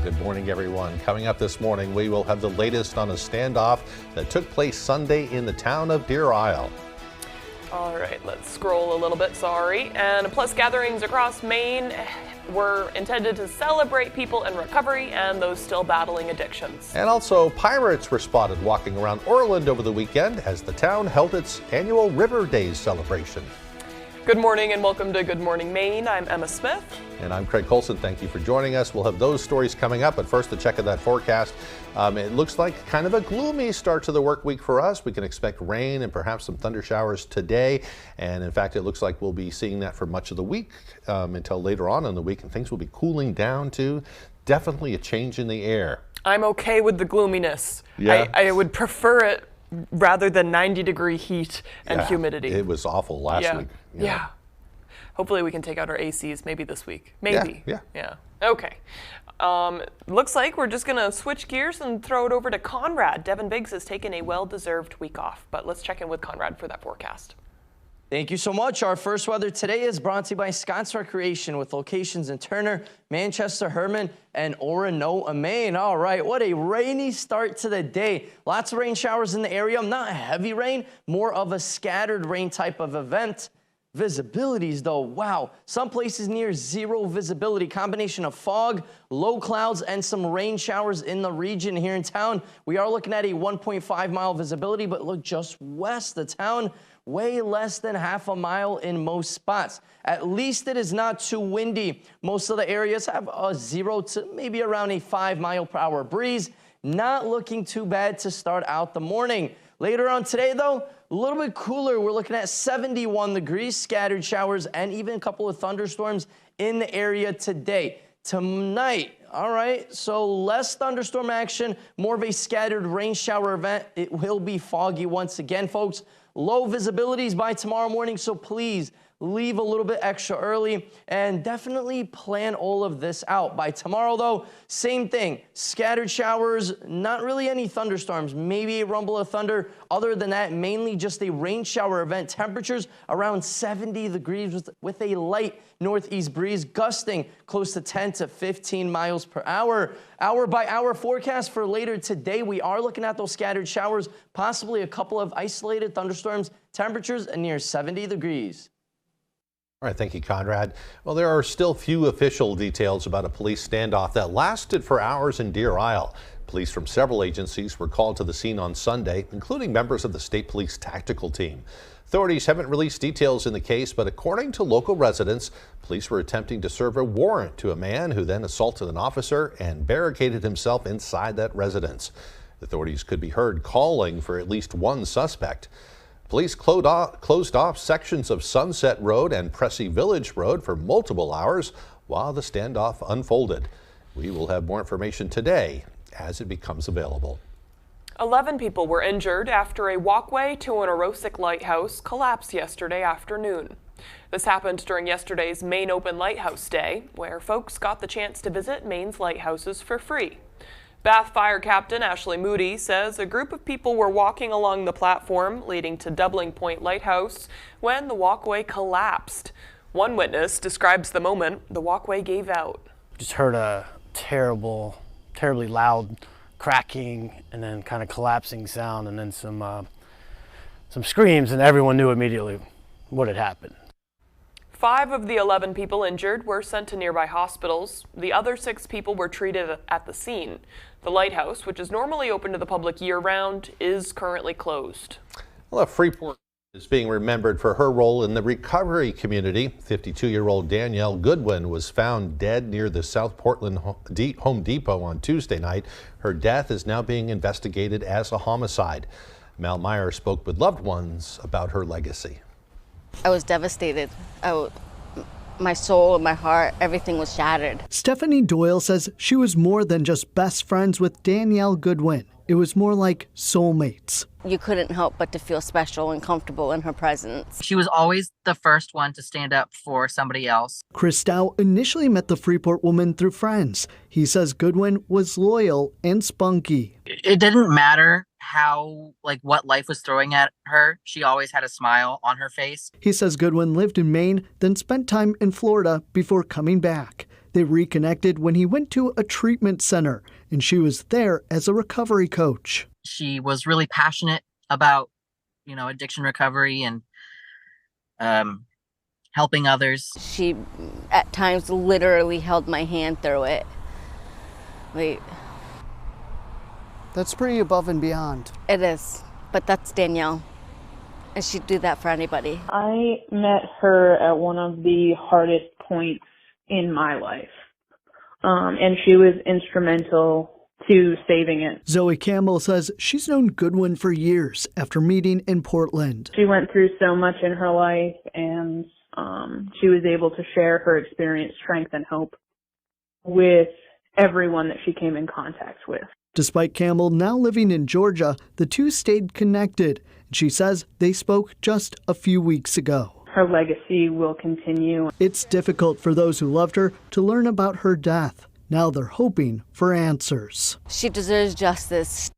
Good morning, everyone. Coming up this morning, we will have the latest on a standoff that took place Sunday in the town of Deer Isle. All right, let's scroll a little bit, sorry. And plus, gatherings across Maine were intended to celebrate people in recovery and those still battling addictions. And also, pirates were spotted walking around Orland over the weekend as the town held its annual River Days celebration. Good morning and welcome to Good Morning Maine. I'm Emma Smith. And I'm Craig Colson. Thank you for joining us. We'll have those stories coming up, but first a check of that forecast. It looks like kind of a gloomy start to the work week for us. We can expect rain and perhaps some thunder showers today. And in fact, it looks like we'll be seeing that for much of the week until later on in the week, and things will be cooling down too. Definitely a change in the air. I'm okay with the gloominess. Yeah. I would prefer it rather than 90-degree heat and humidity. It was awful last week. Yeah. Hopefully we can take out our ACs maybe this week. Maybe. Yeah. Okay. Looks like we're just going to switch gears and throw it over to Conrad. Devin Biggs has taken a well-deserved week off, but let's check in with Conrad for that forecast. Thank you so much. Our first weather today is brought to you by Scott's Recreation with locations in Turner, Manchester, Herman, and Oronoa, Maine. All right, what a rainy start to the day. Lots of rain showers in the area. Not heavy rain, more of a scattered rain type of event. Visibilities though, wow. Some places near zero visibility. Combination of fog, low clouds, and some rain showers in the region here in town. We are looking at a 1.5 mile visibility, but look just west of town. Way less than half a mile in most spots. At least it is not too windy. Most of the areas have a 0 to maybe around a 5 mile per hour breeze. Not looking too bad to start out the morning. Later on today though, a little bit cooler. We're looking at 71 degrees, scattered showers, and even a couple of thunderstorms in the area today. Tonight, all right, so less thunderstorm action, more of a scattered rain shower event. It will be foggy once again, folks. Low visibilities by tomorrow morning, so please leave a little bit extra early and definitely plan all of this out. By tomorrow, though, same thing. Scattered showers, not really any thunderstorms, maybe a rumble of thunder. Other than that, mainly just a rain shower event. Temperatures around 70 degrees with a light northeast breeze gusting close to 10 to 15 miles per hour. Hour by hour forecast for later today. We are looking at those scattered showers, possibly a couple of isolated thunderstorms, temperatures near 70 degrees. All right, thank you, Conrad. Well, there are still few official details about a police standoff that lasted for hours in Deer Isle. Police from several agencies were called to the scene on Sunday, including members of the state police tactical team. Authorities haven't released details in the case, but according to local residents, police were attempting to serve a warrant to a man who then assaulted an officer and barricaded himself inside that residence. Authorities could be heard calling for at least one suspect. Police closed off sections of Sunset Road and Pressy Village Road for multiple hours while the standoff unfolded. We will have more information today as it becomes available. 11 people were injured after a walkway to an Orosic lighthouse collapsed yesterday afternoon. This happened during yesterday's Maine Open Lighthouse Day, where folks got the chance to visit Maine's lighthouses for free. Bath Fire Captain Ashley Moody says a group of people were walking along the platform leading to Doubling Point Lighthouse when the walkway collapsed. One witness describes the moment the walkway gave out. Just heard a terribly loud cracking and then kind of collapsing sound and then some screams, and everyone knew immediately what had happened. 5 of the 11 people injured were sent to nearby hospitals. The other 6 people were treated at the scene. The lighthouse, which is normally open to the public year-round, is currently closed. Well, Freeport is being remembered for her role in the recovery community. 52-year-old Danielle Goodwin was found dead near the South Portland Home Depot on Tuesday night. Her death is now being investigated as a homicide. Mel Meyer spoke with loved ones about her legacy. I was devastated. My soul and my heart, everything was shattered. Stephanie Doyle says she was more than just best friends with Danielle Goodwin. It was more like soulmates. You couldn't help but to feel special and comfortable in her presence. She was always the first one to stand up for somebody else. Chris Dow initially met the Freeport woman through friends. He says Goodwin was loyal and spunky. It didn't matter what life was throwing at her. She always had a smile on her face. He says Goodwin lived in Maine, then spent time in Florida before coming back. They reconnected when he went to a treatment center, and she was there as a recovery coach. She was really passionate about, addiction recovery and helping others. She, at times, literally held my hand through it. That's pretty above and beyond. It is, but that's Danielle, and she'd do that for anybody. I met her at one of the hardest points in my life, and she was instrumental to saving it. Zoe Campbell says she's known Goodwin for years after meeting in Portland. She went through so much in her life, and she was able to share her experience, strength, and hope with everyone that she came in contact with. Despite Campbell now living in Georgia, the two stayed connected. She says they spoke just a few weeks ago. Her legacy will continue. It's difficult for those who loved her to learn about her death. Now they're hoping for answers. She deserves justice.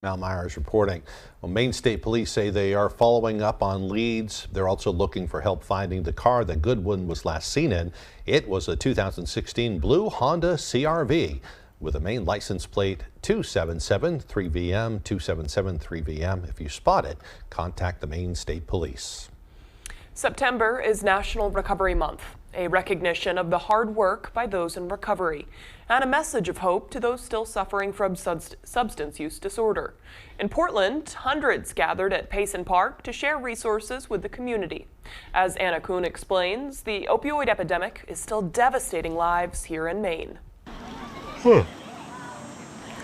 Mal Myers reporting. Well, Maine State Police say they are following up on leads. They're also looking for help finding the car that Goodwin was last seen in. It was a 2016 blue Honda CR-V with a Maine license plate 277-3VM, 277-3VM. If you spot it, contact the Maine State Police. September is National Recovery Month, a recognition of the hard work by those in recovery, and a message of hope to those still suffering from substance use disorder. In Portland, hundreds gathered at Payson Park to share resources with the community. As Anna Kuhn explains, the opioid epidemic is still devastating lives here in Maine.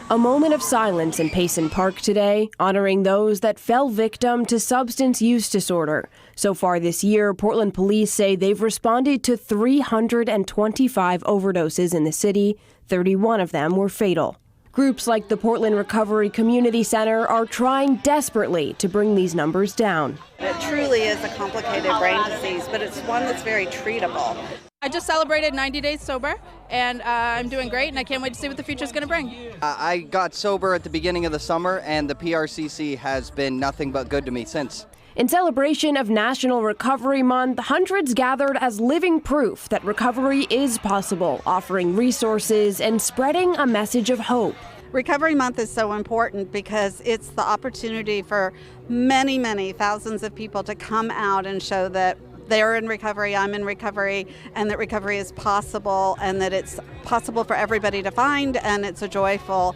A moment of silence in Payson Park today, honoring those that fell victim to substance use disorder. So far this year, Portland police say they've responded to 325 overdoses in the city. 31 of them were fatal. Groups like the Portland Recovery Community Center are trying desperately to bring these numbers down. It truly is a complicated brain disease, but it's one that's very treatable. I just celebrated 90 days sober, and I'm doing great, and I can't wait to see what the future is going to bring. I got sober at the beginning of the summer, and the PRCC has been nothing but good to me since. In celebration of National Recovery Month, hundreds gathered as living proof that recovery is possible, offering resources and spreading a message of hope. Recovery Month is so important because it's the opportunity for many, many thousands of people to come out and show that they're in recovery, I'm in recovery, and that recovery is possible, and that it's possible for everybody to find, and it's a joyful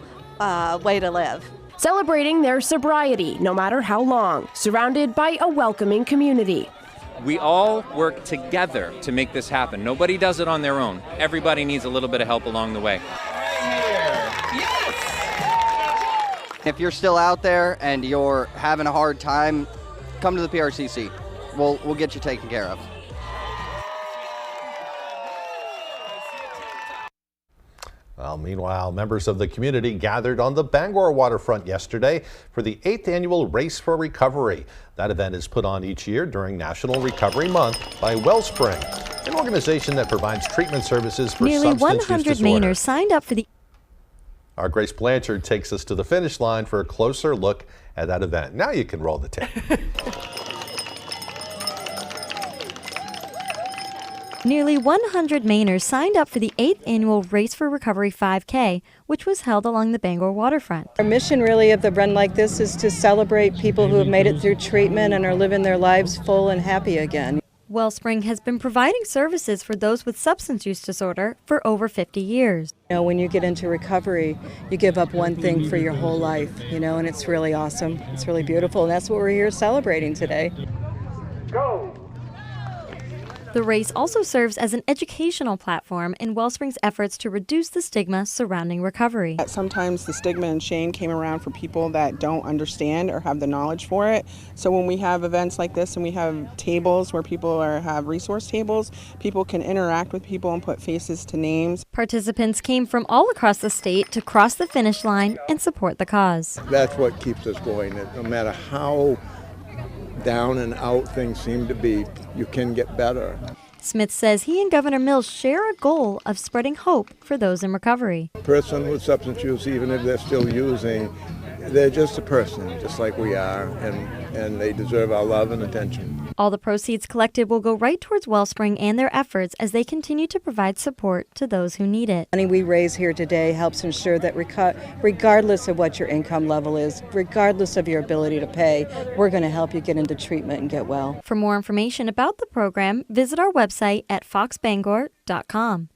way to live. Celebrating their sobriety, no matter how long, surrounded by a welcoming community. We all work together to make this happen. Nobody does it on their own. Everybody needs a little bit of help along the way. If you're still out there and you're having a hard time, come to the PRCC. We'll get you taken care of. Well, meanwhile, members of the community gathered on the Bangor waterfront yesterday for the 8th annual Race for Recovery. That event is put on each year during National Recovery Month by Wellspring, an organization that provides treatment services for Nearly substance use disorder. 100 Mainers signed up for the... Our Grace Blanchard takes us to the finish line for a closer look at that event. Now you can roll the tape. Nearly 100 Mainers signed up for the 8th annual Race for Recovery 5K, which was held along the Bangor waterfront. Our mission really of the run like this is to celebrate people who have made it through treatment and are living their lives full and happy again. Wellspring has been providing services for those with substance use disorder for over 50 years. You know, when you get into recovery, you give up one thing for your whole life, and it's really awesome. It's really beautiful, and that's what we're here celebrating today. Go! The race also serves as an educational platform in Wellspring's efforts to reduce the stigma surrounding recovery. Sometimes the stigma and shame came around for people that don't understand or have the knowledge for it. So when we have events like this and we have tables where people have resource tables, people can interact with people and put faces to names. Participants came from all across the state to cross the finish line and support the cause. That's what keeps us going. No matter how down and out things seem to be, you can get better. Smith says he and Governor Mills share a goal of spreading hope for those in recovery. A person with substance use, even if they're still using, they're just a person, just like we are, and they deserve our love and attention. All the proceeds collected will go right towards Wellspring and their efforts as they continue to provide support to those who need it. Money we raise here today helps ensure that regardless of what your income level is, regardless of your ability to pay, we're going to help you get into treatment and get well. For more information about the program, visit our website at foxbangor.com.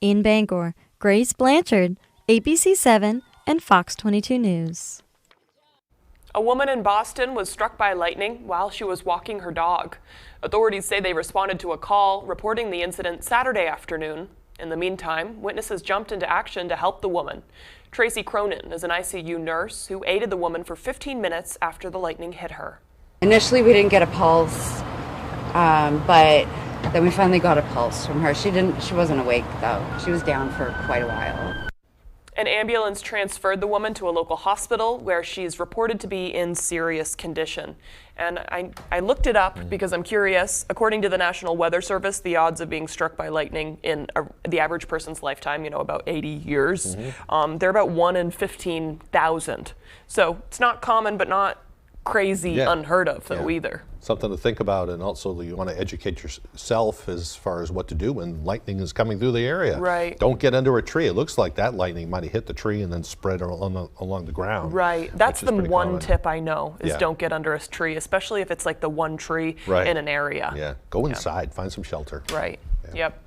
In Bangor, Grace Blanchard, ABC7 and Fox 22 News. A woman in Boston was struck by lightning while she was walking her dog. Authorities say they responded to a call reporting the incident Saturday afternoon. In the meantime, witnesses jumped into action to help the woman. Tracy Cronin is an ICU nurse who aided the woman for 15 minutes after the lightning hit her. Initially, we didn't get a pulse, but then we finally got a pulse from her. She wasn't awake though. She was down for quite a while. An ambulance transferred the woman to a local hospital where she's reported to be in serious condition. And I looked it up because I'm curious. According to the National Weather Service, the odds of being struck by lightning in the average person's lifetime, about 80 years, they're about 1 in 15,000. So it's not common, but not crazy unheard of though either. Something to think about, and also you want to educate yourself as far as what to do when lightning is coming through the area. Right. Don't get under a tree. It looks like that lightning might have hit the tree and then spread along the ground. Right. That's the one common tip I know is don't get under a tree, especially if it's like the one tree in an area. Yeah. Go inside. Find some shelter. Right. Yep.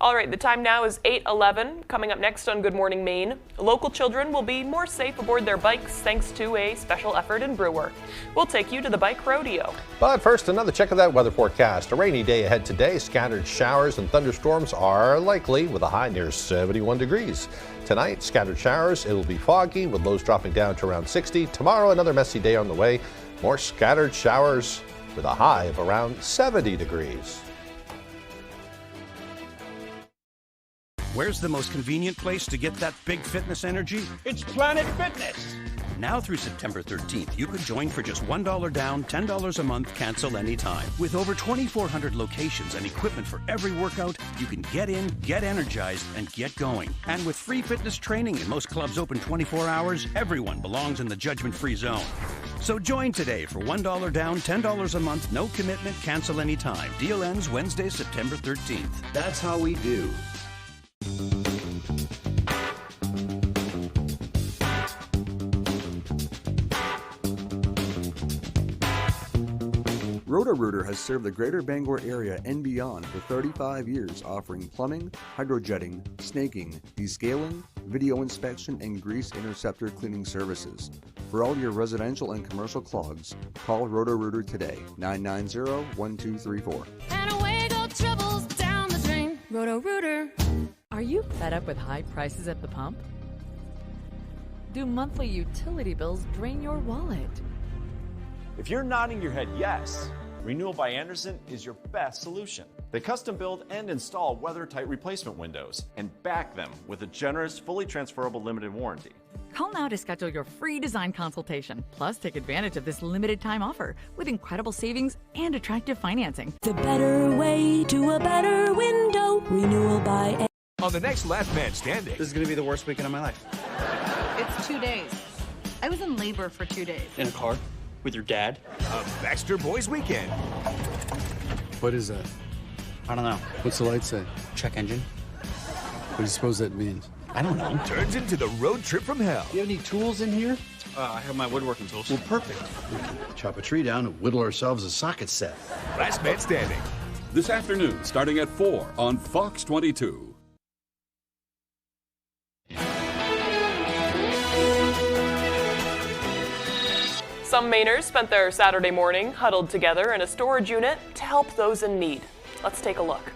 All right, the time now is 8:11. Coming up next on Good Morning Maine, local children will be more safe aboard their bikes thanks to a special effort in Brewer. We'll take you to the bike rodeo. But first, another check of that weather forecast. A rainy day ahead today. Scattered showers and thunderstorms are likely with a high near 71 degrees. Tonight, scattered showers. It will be foggy with lows dropping down to around 60. Tomorrow, another messy day on the way. More scattered showers with a high of around 70 degrees. Where's the most convenient place to get that big fitness energy? It's Planet Fitness! Now through September 13th, you could join for just $1 down, $10 a month, cancel anytime. With over 2,400 locations and equipment for every workout, you can get in, get energized, and get going. And with free fitness training and most clubs open 24 hours, everyone belongs in the judgment-free zone. So join today for $1 down, $10 a month, no commitment, cancel anytime. Deal ends Wednesday, September 13th. That's how we do. Roto-Rooter has served the greater Bangor area and beyond for 35 years, offering plumbing, hydrojetting, snaking, descaling, video inspection, and grease interceptor cleaning services. For all your residential and commercial clogs, call Roto-Rooter today, 990-1234. And away go troubles down the drain. Roto-Rooter. Are you fed up with high prices at the pump? Do monthly utility bills drain your wallet? If you're nodding your head yes, Renewal by Andersen is your best solution. They custom build and install weather-tight replacement windows and back them with a generous, fully transferable limited warranty. Call now to schedule your free design consultation. Plus, take advantage of this limited time offer with incredible savings and attractive financing. The better way to a better window. Renewal by On the next Last Man Standing. This is going to be the worst weekend of my life. It's 2 days. I was in labor for 2 days. In a car? With your dad? A Baxter Boys Weekend. What is that? I don't know. What's the light say? Check engine. What do you suppose that means? I don't know. Turns into the road trip from hell. Do you have any tools in here? I have my woodworking tools. Well, perfect. We can chop a tree down and whittle ourselves a socket set. Last Man Standing. This afternoon, starting at 4 on Fox 22. Some Mainers spent their Saturday morning huddled together in a storage unit to help those in need. Let's take a look.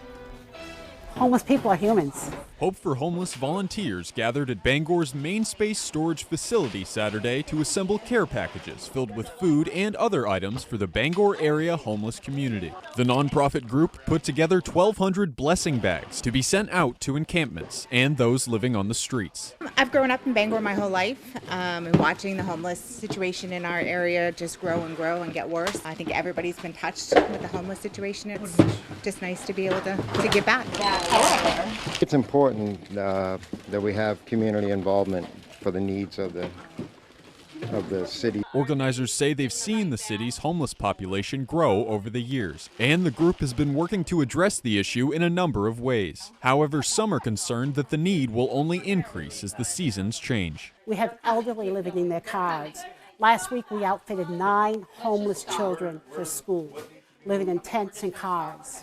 Homeless people are humans. Hope for Homeless volunteers gathered at Bangor's main space storage facility Saturday to assemble care packages filled with food and other items for the Bangor area homeless community. The nonprofit group put together 1,200 blessing bags to be sent out to encampments and those living on the streets. I've grown up in Bangor my whole life, and watching the homeless situation in our area just grow and get worse. I think everybody's been touched with the homeless situation. It's just nice to be able to give back. It's important that we have community involvement for the needs of the of the city. Organizers say they've seen the city's homeless population grow over the years, and the group has been working to address the issue in a number of ways. However, some are concerned that the need will only increase as the seasons change. We have elderly living in their cars. Last week we outfitted 9 homeless children for school, living in tents and cars.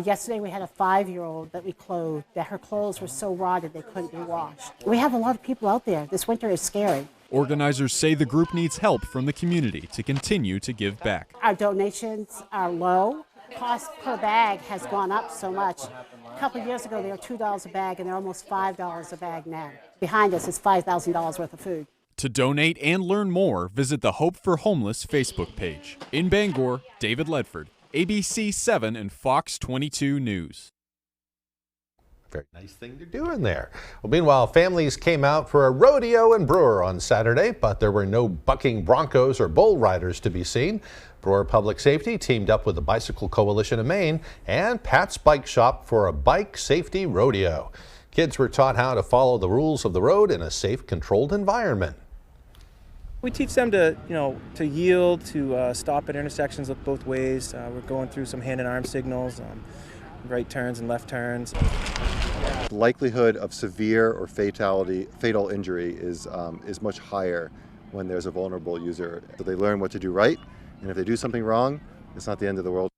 Yesterday we had a 5-year-old that we clothed, that her clothes were so rotted they couldn't be washed. We have a lot of people out there. This winter is scary. Organizers say the group needs help from the community to continue to give back. Our donations are low. Cost per bag has gone up so much. A couple of years ago they were $2 a bag and they're almost $5 a bag now. Behind us is $5,000 worth of food. To donate and learn more, visit the Hope for Homeless Facebook page. In Bangor, David Ledford, ABC 7 and Fox 22 News. Very nice thing they're doing there. Well, meanwhile, families came out for a rodeo in Brewer on Saturday, but there were no bucking broncos or bull riders to be seen. Brewer Public Safety teamed up with the Bicycle Coalition of Maine and Pat's Bike Shop for a bike safety rodeo. Kids were taught how to follow the rules of the road in a safe, controlled environment. We teach them to, to yield, to stop at intersections, look both ways. We're going through some hand and arm signals, right turns and left turns. The likelihood of severe or fatal injury is much higher when there's a vulnerable user. So they learn what to do right, and if they do something wrong, it's not the end of the world.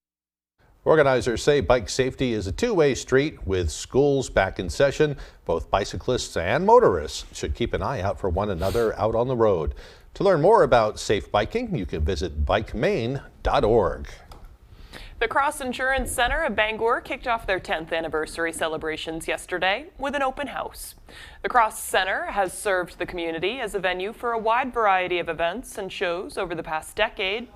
Organizers say bike safety is a two-way street. With schools back in session, both bicyclists and motorists should keep an eye out for one another out on the road. To learn more about safe biking, you can visit bikemaine.org. The Cross Insurance Center of Bangor kicked off their 10th anniversary celebrations yesterday with an open house. The Cross Center has served the community as a venue for a wide variety of events and shows over the past decade.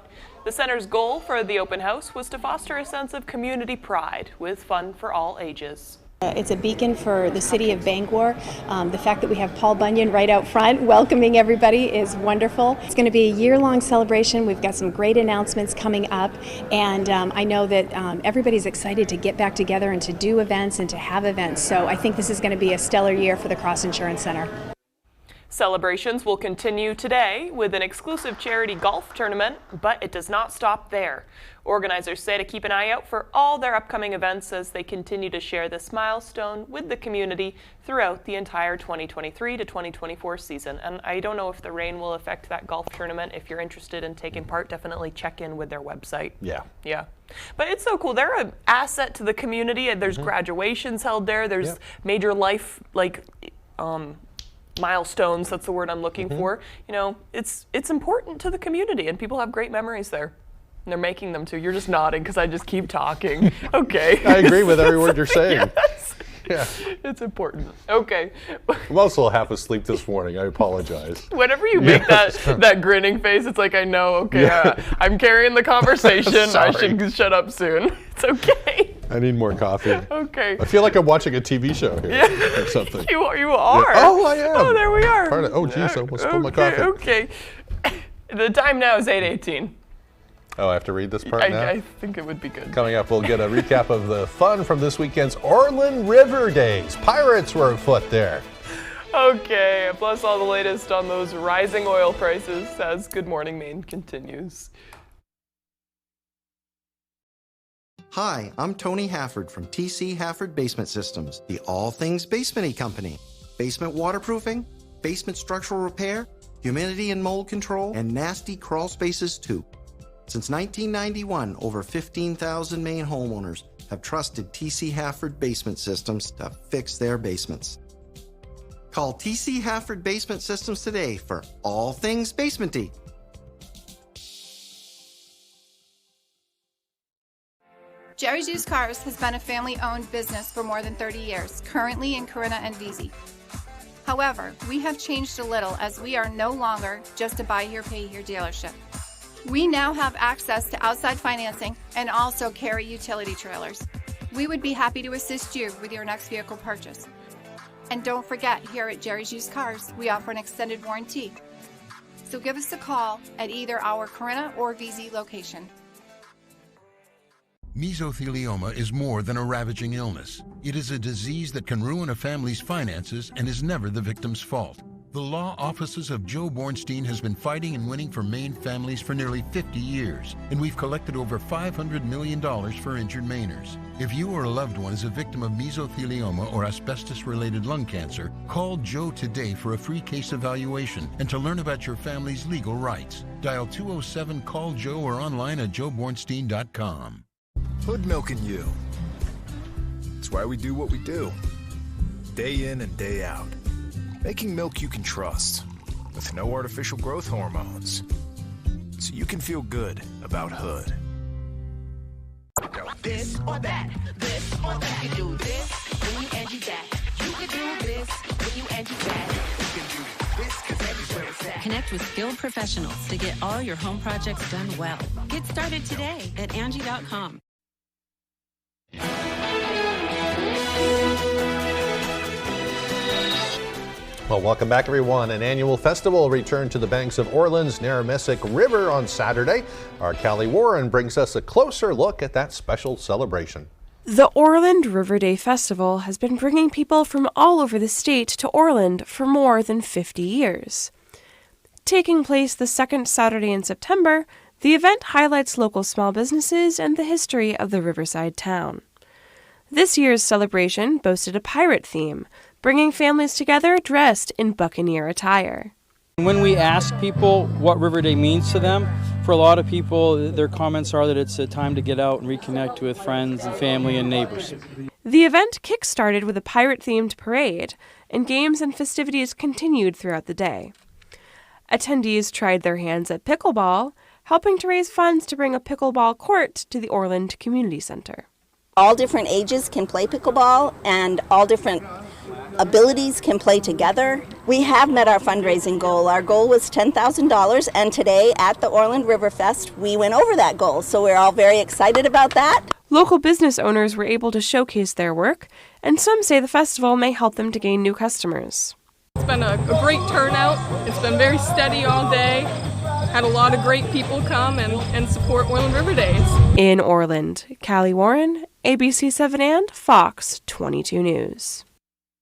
The center's goal for the open house was to foster a sense of community pride with fun for all ages. It's a beacon for the city of Bangor. The fact that we have Paul Bunyan right out front welcoming everybody is wonderful. It's going to be a year-long celebration. We've got some great announcements coming up, and I know that everybody's excited to get back together and to do events and to have events. So I think this is going to be a stellar year for the Cross Insurance Center. Celebrations will continue today with an exclusive charity golf tournament, but it does not stop there. Organizers say to keep an eye out for all their upcoming events as they continue to share this milestone with the community throughout the entire 2023 to 2024 season. And I don't know if the rain will affect that golf tournament. If you're interested in taking part, definitely check in with their website. Yeah. But it's so cool. They're an asset to the community. There's graduations held there. There's major life, milestones, that's the word I'm looking for. It's important to the community, and people have great memories there. And they're making them too. You're just nodding because I just keep talking. Okay. I agree with every word you're saying. Yes. Yeah. It's important. Okay. I'm also half asleep this morning. I apologize. Whenever you make that grinning face, it's like, I know, okay, I'm carrying the conversation. I should shut up soon. It's okay. I need more coffee. Okay. I feel like I'm watching a TV show here or something. You are. Yeah. Oh, I am. Oh, there we are. Oh, geez, I almost spilled my coffee. Okay. The time now is 8:18. Oh, I have to read this part now? I think it would be good. Coming up, we'll get a recap of the fun from this weekend's Orland River Days. Pirates were afoot there. Okay, plus all the latest on those rising oil prices as Good Morning Maine continues. Hi, I'm Tony Hafford from TC Hafford Basement Systems, the all things basement-y company. Basement waterproofing, basement structural repair, humidity and mold control, and nasty crawl spaces too. Since 1991, over 15,000 Maine homeowners have trusted TC Hafford Basement Systems to fix their basements. Call TC Hafford Basement Systems today for all things basement-y. Jerry's Used Cars has been a family-owned business for more than 30 years, currently in Corinna and Vesey. However, we have changed a little as we are no longer just a buy here, pay here dealership. We now have access to outside financing and also carry utility trailers. We would be happy to assist you with your next vehicle purchase. And don't forget, here at Jerry's Used Cars, we offer an extended warranty. So give us a call at either our Corinna or Vesey location. Mesothelioma is more than a ravaging illness. It is a disease that can ruin a family's finances and is never the victim's fault. The law offices of Joe Bornstein has been fighting and winning for Maine families for nearly 50 years, and we've collected over $500 million for injured Mainers. If you or a loved one is a victim of mesothelioma or asbestos-related lung cancer, call Joe today for a free case evaluation and to learn about your family's legal rights. Dial 207-CALL-JOE or online at joebornstein.com. Hood milking you. It's why we do what we do. Day in and day out. Making milk you can trust, with no artificial growth hormones. So you can feel good about Hood. This or that, this or that. You can do this when you Angie that. You can do this when you Angie that. You can do this 'cause everywhere it's at. Connect with skilled professionals to get all your home projects done well. Get started today at Angie.com. Well, welcome back, everyone. An annual festival returned to the banks of Orland's Narromessock River on Saturday. Our Callie Warren brings us a closer look at that special celebration. The Orland River Day Festival has been bringing people from all over the state to Orland for more than 50 years. Taking place the second Saturday in September, the event highlights local small businesses and the history of the riverside town. This year's celebration boasted a pirate theme, bringing families together dressed in buccaneer attire. When we ask people what River Day means to them, for a lot of people, their comments are that it's a time to get out and reconnect with friends and family and neighbors. The event kick-started with a pirate-themed parade, and games and festivities continued throughout the day. Attendees tried their hands at pickleball, helping to raise funds to bring a pickleball court to the Orland Community Center. All different ages can play pickleball, and all different abilities can play together. We have met our fundraising goal. Our goal was $10,000, and today at the Orland River Fest, we went over that goal. So we're all very excited about that. Local business owners were able to showcase their work, and some say the festival may help them to gain new customers. It's been a great turnout. It's been very steady all day. Had a lot of great people come and support Orland River Days. In Orland, Callie Warren, ABC7 and Fox 22 News.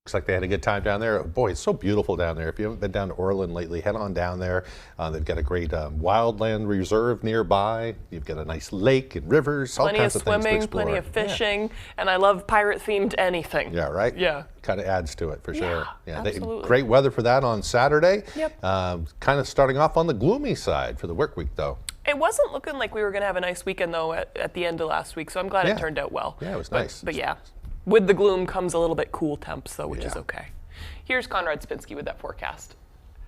Looks like they had a good time down there. Boy, it's so beautiful down there. If you haven't been down to Orland lately, head on down there. They've got a great wildland reserve nearby. You've got a nice lake and rivers, all kinds of things to swimming, explore. plenty of fishing, and I love pirate-themed anything. Yeah, right? Yeah. Kind of adds to it for sure. Yeah, absolutely. Great weather for that on Saturday. Yep. Kind of starting off on the gloomy side for the work week, though. It wasn't looking like we were going to have a nice weekend, though, at the end of last week, so I'm glad it turned out well. Yeah, it was nice. But yeah, with the gloom comes a little bit cool temps, though, which is okay. Here's Conrad Spinsky with that forecast.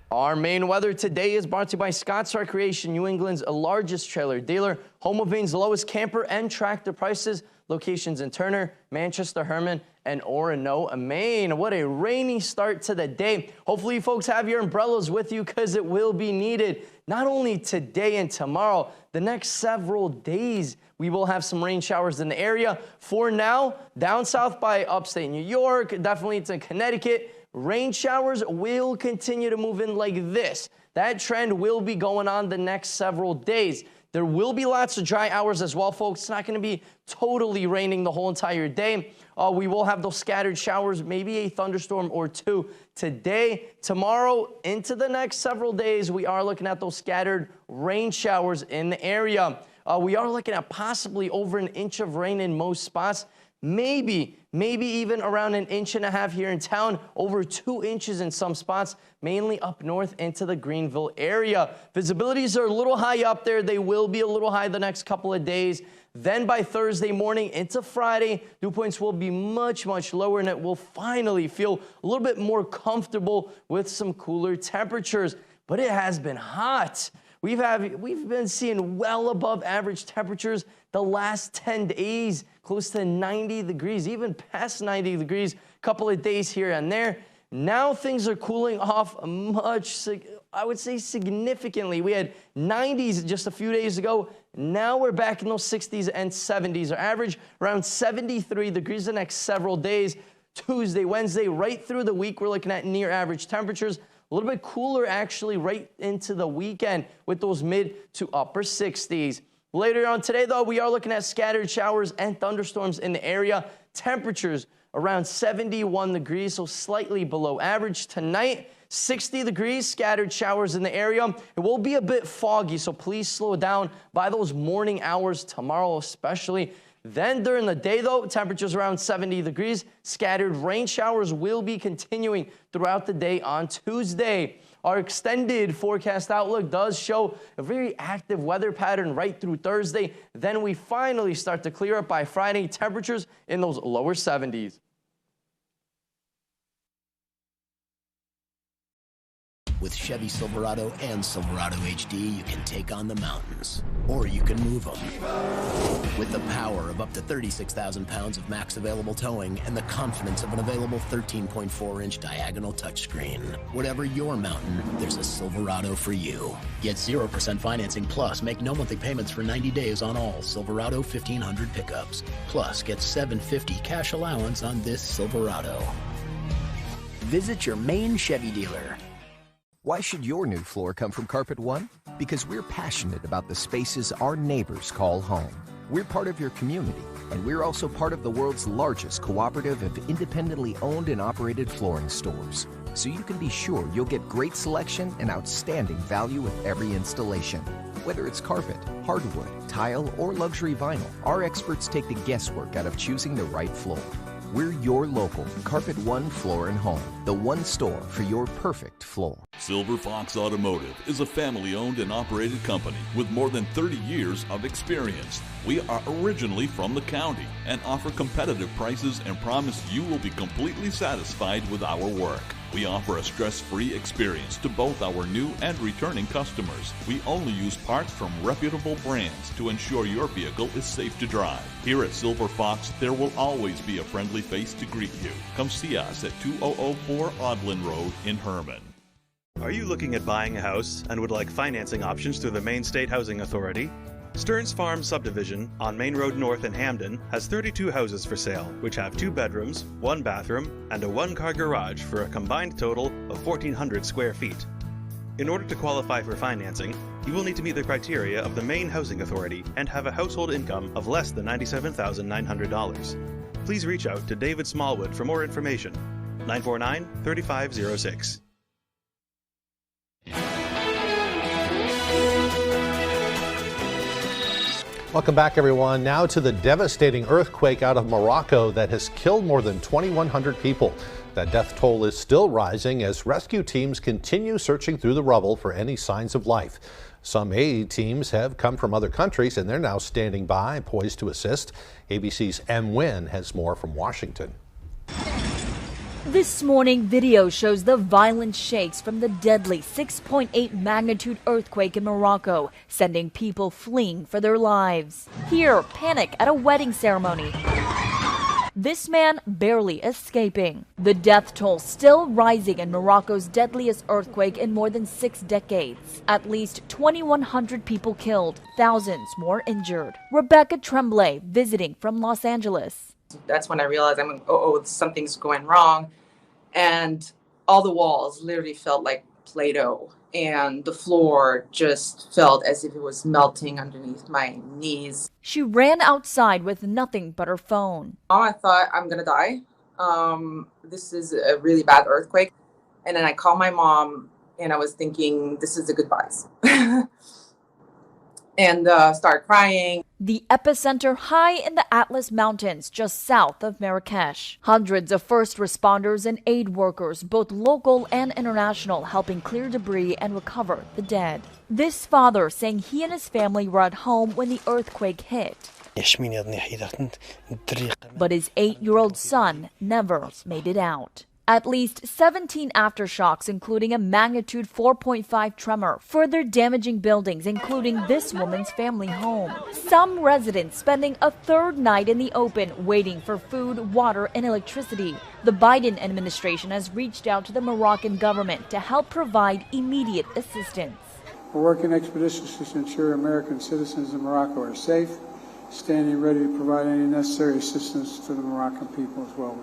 Our main weather today is brought to you by Scott's Recreation, New England's largest trailer dealer, home of Maine's lowest camper and tractor prices, locations in Turner, Manchester, Herman, and Orono, Maine. What a rainy start to the day. Hopefully you folks have your umbrellas with you because it will be needed. Not only today and tomorrow, the next several days we will have some rain showers in the area. For now, down south by upstate New York, definitely to Connecticut, rain showers will continue to move in like this. That trend will be going on the next several days. There will be lots of dry hours as well, folks. It's not going to be totally raining the whole entire day. We will have those scattered showers, maybe a thunderstorm or two today. Tomorrow, into the next several days, we are looking at those scattered rain showers in the area. We are looking at possibly over an inch of rain in most spots. Maybe even around an inch and a half here in town, over 2 inches in some spots, mainly up north into the Greenville area. Visibilities are a little high up there. They will be a little high the next couple of days. Then by Thursday morning into Friday, dew points will be much lower, and it will finally feel a little bit more comfortable with some cooler temperatures. But it has been hot. We've been seeing well above average temperatures the last 10 days, close to 90 degrees, even past 90 degrees, a couple of days here and there. Now things are cooling off much, I would say significantly. We had 90s just a few days ago. Now we're back in those 60s and 70s. Our average around 73 degrees the next several days. Tuesday, Wednesday, right through the week, we're looking at near average temperatures. A little bit cooler actually right into the weekend with those mid to upper 60s. Later on today, though, we are looking at scattered showers and thunderstorms in the area. Temperatures around 71 degrees, so slightly below average. Tonight, 60 degrees, scattered showers in the area. It will be a bit foggy, so please slow down by those morning hours tomorrow especially. Then during the day, though, temperatures around 70 degrees. Scattered rain showers will be continuing throughout the day on Tuesday. Our extended forecast outlook does show a very active weather pattern right through Thursday. Then we finally start to clear up by Friday, temperatures in those lower 70s. With Chevy Silverado and Silverado HD, you can take on the mountains, or you can move them. With the power of up to 36,000 pounds of max available towing and the confidence of an available 13.4-inch diagonal touchscreen. Whatever your mountain, there's a Silverado for you. Get 0% financing plus make no monthly payments for 90 days on all Silverado 1500 pickups. Plus, get $750 cash allowance on this Silverado. Visit your main Chevy dealer. Why should your new floor come from Carpet One? Because we're passionate about the spaces our neighbors call home. We're part of your community, and we're also part of the world's largest cooperative of independently owned and operated flooring stores. So you can be sure you'll get great selection and outstanding value with every installation. Whether it's carpet, hardwood, tile, or luxury vinyl, our experts take the guesswork out of choosing the right floor. We're your local Carpet One Floor and Home, the one store for your perfect floor. Silver Fox Automotive is a family-owned and operated company with more than 30 years of experience. We are originally from the county and offer competitive prices and promise you will be completely satisfied with our work. We offer a stress-free experience to both our new and returning customers. We only use parts from reputable brands to ensure your vehicle is safe to drive. Here at Silver Fox, there will always be a friendly face to greet you. Come see us at 2004 Audlin Road in Herman. Are you looking at buying a house and would like financing options through the Maine State Housing Authority? Stearns Farm Subdivision on Main Road North in Hamden has 32 houses for sale, which have 2 bedrooms, 1 bathroom, and a 1-car garage for a combined total of 1,400 square feet. In order to qualify for financing, you will need to meet the criteria of the Maine Housing Authority and have a household income of less than $97,900. Please reach out to David Smallwood for more information. 949-3506. Welcome back, everyone. Now to the devastating earthquake out of Morocco that has killed more than 2,100 people. That death toll is still rising as rescue teams continue searching through the rubble for any signs of life. Some aid teams have come from other countries and they're now standing by, poised to assist. ABC's M. Nguyen has more from Washington. This morning, video shows the violent shakes from the deadly 6.8 magnitude earthquake in Morocco, sending people fleeing for their lives. Here, panic at a wedding ceremony. This man barely escaping. The death toll still rising in Morocco's deadliest earthquake in more than 6 decades. At least 2,100 people killed, thousands more injured. Rebecca Tremblay, visiting from Los Angeles. That's when I realized something's going wrong. And all the walls literally felt like Play-Doh. And the floor just felt as if it was melting underneath my knees. She ran outside with nothing but her phone. I thought, I'm going to die. This is a really bad earthquake. And then I called my mom and I was thinking, this is the goodbyes. And start crying. The epicenter high in the Atlas Mountains, just south of Marrakesh. Hundreds of first responders and aid workers, both local and international, helping clear debris and recover the dead. This father saying he and his family were at home when the earthquake hit. But his 8-year-old son never made it out. At least 17 aftershocks, including a magnitude 4.5 tremor, further damaging buildings, including this woman's family home. Some residents spending a third night in the open, waiting for food, water, and electricity. The Biden administration has reached out to the Moroccan government to help provide immediate assistance. We're working expeditiously to ensure American citizens in Morocco are safe, standing ready to provide any necessary assistance to the Moroccan people as well.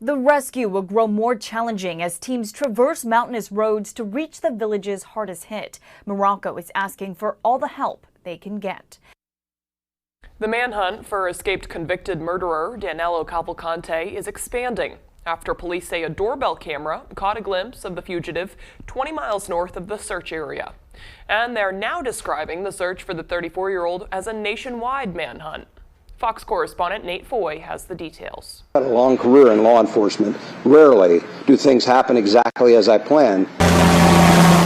The rescue will grow more challenging as teams traverse mountainous roads to reach the villages hardest hit. Morocco is asking for all the help they can get. The manhunt for escaped convicted murderer Danilo Cavalcante is expanding after police say a doorbell camera caught a glimpse of the fugitive 20 miles north of the search area. And they're now describing the search for the 34-year-old as a nationwide manhunt. Fox correspondent Nate Foy has the details. I've had a long career in law enforcement. Rarely do things happen exactly as I planned.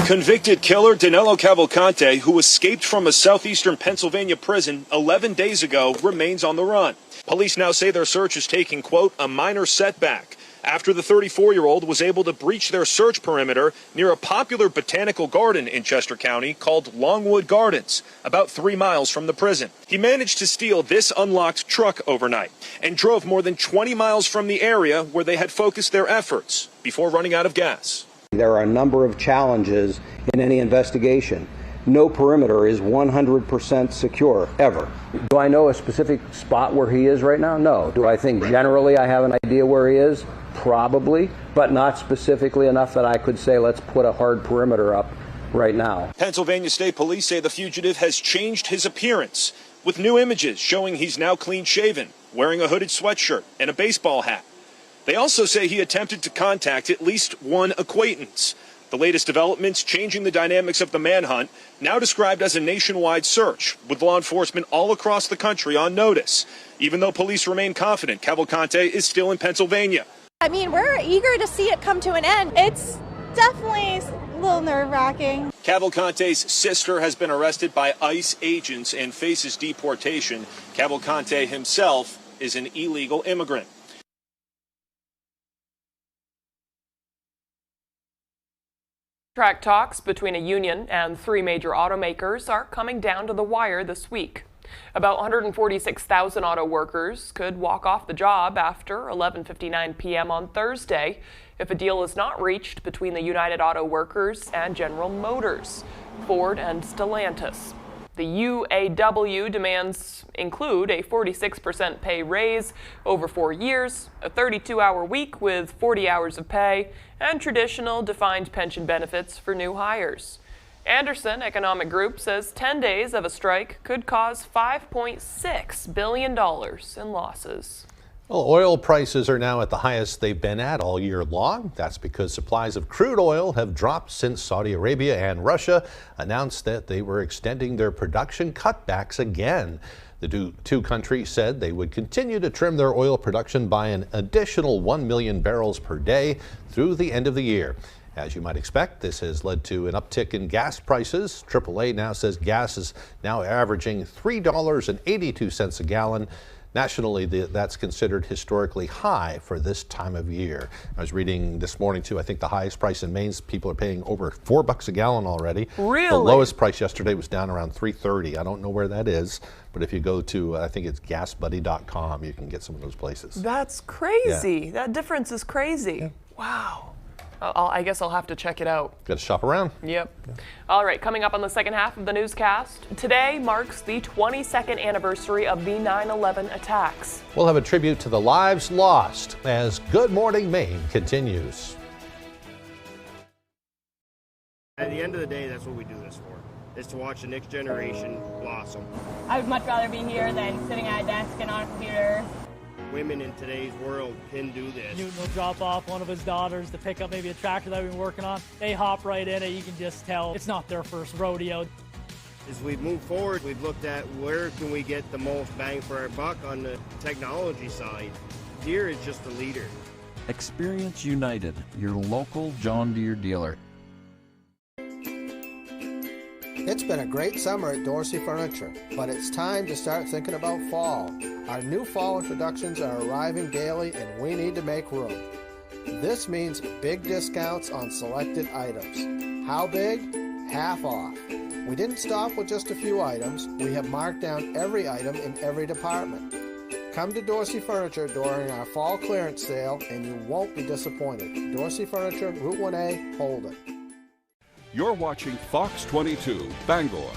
Convicted killer Danilo Cavalcante, who escaped from a southeastern Pennsylvania prison 11 days ago, remains on the run. Police now say their search is taking, quote, a minor setback after the 34-year-old was able to breach their search perimeter near a popular botanical garden in Chester County called Longwood Gardens, about 3 miles from the prison. He managed to steal this unlocked truck overnight and drove more than 20 miles from the area where they had focused their efforts before running out of gas. There are a number of challenges in any investigation. No perimeter is 100% secure, ever. Do I know a specific spot where he is right now? No. Do I think generally I have an idea where he is? Probably, but not specifically enough that I could say let's put a hard perimeter up right now. Pennsylvania State Police say the fugitive has changed his appearance, with new images showing he's now clean-shaven, wearing a hooded sweatshirt and a baseball hat. They also say he attempted to contact at least one acquaintance. The latest developments changing the dynamics of the manhunt, now described as a nationwide search, with law enforcement all across the country on notice, even though police remain confident Cavalcante is still in Pennsylvania. I mean, we're eager to see it come to an end. It's definitely a little nerve-wracking. Cavalcante's sister has been arrested by ICE agents and faces deportation. Cavalcante himself is an illegal immigrant. Contract talks between a union and 3 major automakers are coming down to the wire this week. About 146,000 auto workers could walk off the job after 11:59 p.m. on Thursday if a deal is not reached between the United Auto Workers and General Motors, Ford, and Stellantis. The UAW demands include a 46% pay raise over 4 years, a 32-hour week with 40 hours of pay, and traditional defined pension benefits for new hires. Anderson Economic Group says 10 days of a strike could cause $5.6 billion in losses. Well, oil prices are now at the highest they've been at all year long. That's because supplies of crude oil have dropped since Saudi Arabia and Russia announced that they were extending their production cutbacks again. The two countries said they would continue to trim their oil production by an additional 1 million barrels per day through the end of the year. As you might expect, this has led to an uptick in gas prices. AAA now says gas is now averaging $3.82 a gallon. Nationally, that's considered historically high for this time of year. I was reading this morning, too, I think the highest price in Maine, people are paying over $4 a gallon already. Really? The lowest price yesterday was down around $3.30. I don't know where that is, but if you go to, I think it's gasbuddy.com, you can get some of those places. That's crazy. Yeah. That difference is crazy. Yeah. Wow. I guess I'll have to check it out. Got to shop around. Yep. Yeah. All right, coming up on the second half of the newscast, today marks the 22nd anniversary of the 9/11 attacks. We'll have a tribute to the lives lost as Good Morning Maine continues. At the end of the day, that's what we do this for, is to watch the next generation blossom. I would much rather be here than sitting at a desk and on a computer. Women in today's world can do this. Newton will drop off one of his daughters to pick up maybe a tractor that we've been working on. They hop right in it. You can just tell it's not their first rodeo. As we move forward, we've looked at where can we get the most bang for our buck on the technology side. Deere is just a leader. Experience United, your local John Deere dealer. It's been a great summer at Dorsey Furniture, but it's time to start thinking about fall. Our new fall introductions are arriving daily and we need to make room. This means big discounts on selected items. How big? Half off. We didn't stop with just a few items. We have marked down every item in every department. Come to Dorsey Furniture during our fall clearance sale and you won't be disappointed. Dorsey Furniture, Route 1A, Holden. You're watching Fox 22, Bangor.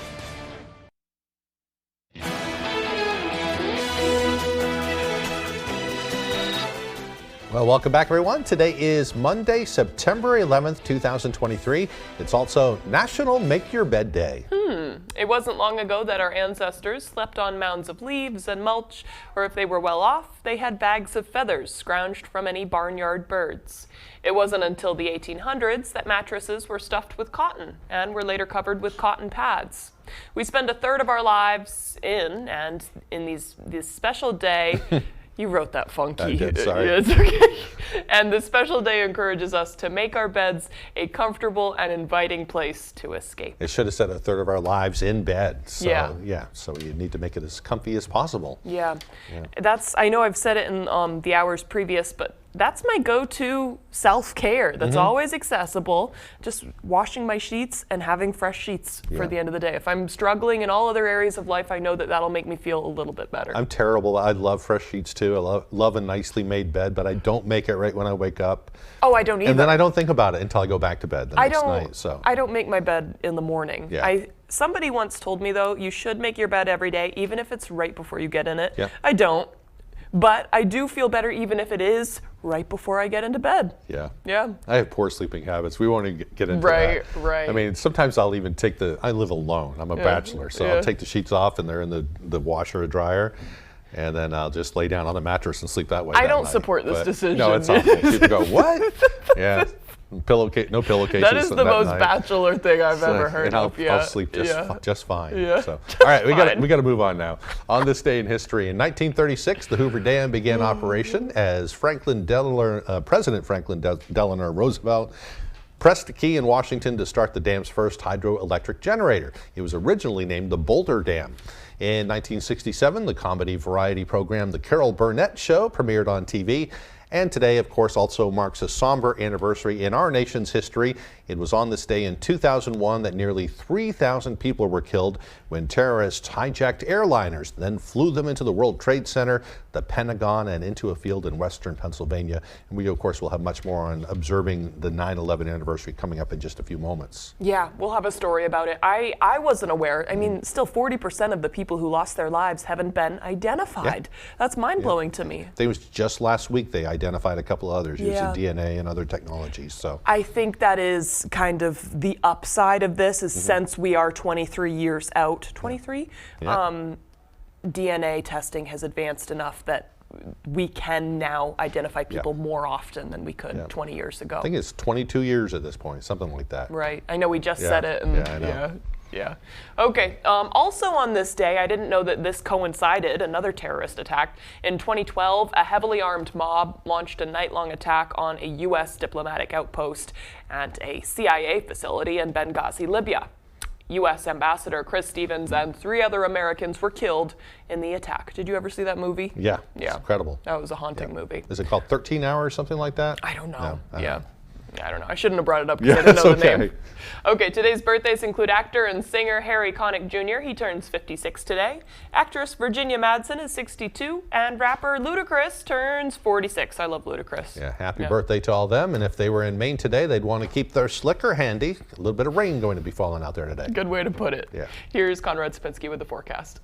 Well, welcome back, everyone. Today is Monday, September 11th, 2023. It's also National Make Your Bed Day. It wasn't long ago that our ancestors slept on mounds of leaves and mulch, or if they were well off, they had bags of feathers scrounged from any barnyard birds. It wasn't until the 1800s that mattresses were stuffed with cotton and were later covered with cotton pads. We spend a third of our lives in this special day. You wrote that funky. I did, sorry. Yeah, it's okay. And this special day encourages us to make our beds a comfortable and inviting place to escape. It should have said a third of our lives in bed. So, Yeah. So you need to make it as comfy as possible. Yeah. I know I've said it in the hours previous, but that's my go-to self-care. That's always accessible. Just washing my sheets and having fresh sheets for the end of the day. If I'm struggling in all other areas of life, I know that that'll make me feel a little bit better. I'm terrible. I love fresh sheets too. I love a nicely made bed, but I don't make it right when I wake up. Oh, I don't either. And then I don't think about it until I go back to bed the next night. So I don't make my bed in the morning. Yeah. Somebody once told me, though, you should make your bed every day, even if it's right before you get in it. Yeah. I don't. But I do feel better even if it is right before I get into bed. Yeah. Yeah. I have poor sleeping habits. We won't get into Right, that. right. I mean, sometimes I'll even take I live alone. I'm a bachelor, so I'll take the sheets off and they're in the washer or dryer. And then I'll just lay down on the mattress and sleep that way. I don't support this decision. No, it's awful. People go, what? Yeah. No pillowcases. That is the most night. bachelor thing I've ever heard and I'll, of. Yeah. I'll sleep just fine. Yeah. So, all right, we got to move on now. On this day in history, in 1936, the Hoover Dam began operation as President Franklin Delano Roosevelt pressed the key in Washington to start the dam's first hydroelectric generator. It was originally named the Boulder Dam. In 1967, the comedy variety program The Carol Burnett Show premiered on TV. And today, of course, also marks a somber anniversary in our nation's history. It was on this day in 2001 that nearly 3,000 people were killed when terrorists hijacked airliners, then flew them into the World Trade Center, the Pentagon, and into a field in western Pennsylvania. And we, of course, will have much more on observing the 9/11 anniversary coming up in just a few moments. Yeah, we'll have a story about it. I wasn't aware. I mean, still 40% of the people who lost their lives haven't been identified. That's mind-blowing to me. I think it was just last week they identified a couple others using DNA and other technologies. So I think that is kind of the upside of this is since we are 23 years out, 23, DNA testing has advanced enough that we can now identify people more often than we could 20 years ago. I think it's 22 years at this point, something like that. Right. I know we just said it. And I know. Yeah. Okay. Also on this day, I didn't know that this coincided, another terrorist attack. In 2012, a heavily armed mob launched a night-long attack on a U.S. diplomatic outpost and a CIA facility in Benghazi, Libya. U.S. Ambassador Chris Stevens and 3 other Americans were killed in the attack. Did you ever see that movie? Yeah. It's incredible. That was a haunting movie. Is it called 13 Hours, something like that? I don't know. No, I don't know. I shouldn't have brought it up because I didn't know the okay. name. Okay, today's birthdays include actor and singer Harry Connick Jr. He turns 56 today. Actress Virginia Madsen is 62, and rapper Ludacris turns 46. I love Ludacris. Yeah, happy birthday to all them. And if they were in Maine today, they'd want to keep their slicker handy. A little bit of rain going to be falling out there today. Good way to put it. Yeah. Here's Conrad Sapinski with the forecast.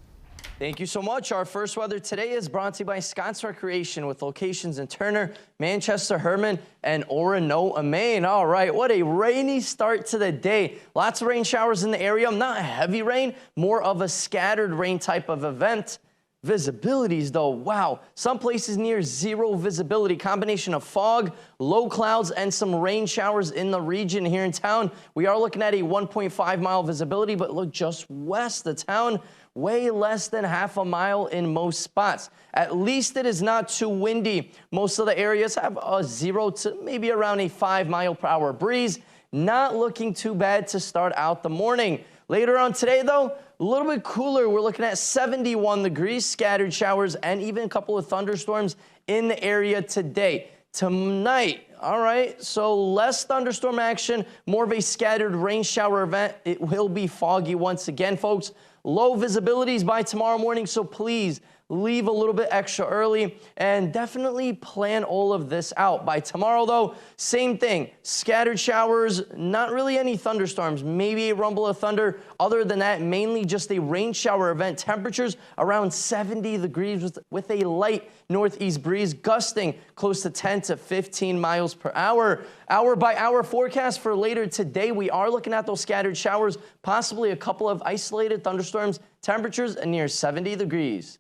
Thank you so much. Our first weather today is brought to you by Scott's Recreation with locations in Turner, Manchester, Herman, and Oronoa, Maine. All right, what a rainy start to the day. Lots of rain showers in the area. Not heavy rain, more of a scattered rain type of event. Visibilities, though, wow. Some places near zero visibility. Combination of fog, low clouds, and some rain showers in the region here in town. We are looking at a 1.5-mile visibility, but look just west of town. Way less than half a mile in most spots. At least it is not too windy. Most of the areas have a 0 to maybe around a 5-mile-per-hour breeze. Not looking too bad to start out the morning. Later on today, though, a little bit cooler. We're looking at 71 degrees, scattered showers, and even a couple of thunderstorms in the area today. Tonight, all right, so less thunderstorm action, more of a scattered rain shower event. It will be foggy once again, folks. Low visibilities by tomorrow morning, so please leave a little bit extra early and definitely plan all of this out. By tomorrow, though, same thing. Scattered showers, not really any thunderstorms, maybe a rumble of thunder. Other than that, mainly just a rain shower event. Temperatures around 70 degrees with a light northeast breeze gusting close to 10 to 15 miles per hour. Hour by hour forecast for later today. We are looking at those scattered showers, possibly a couple of isolated thunderstorms. Temperatures near 70 degrees.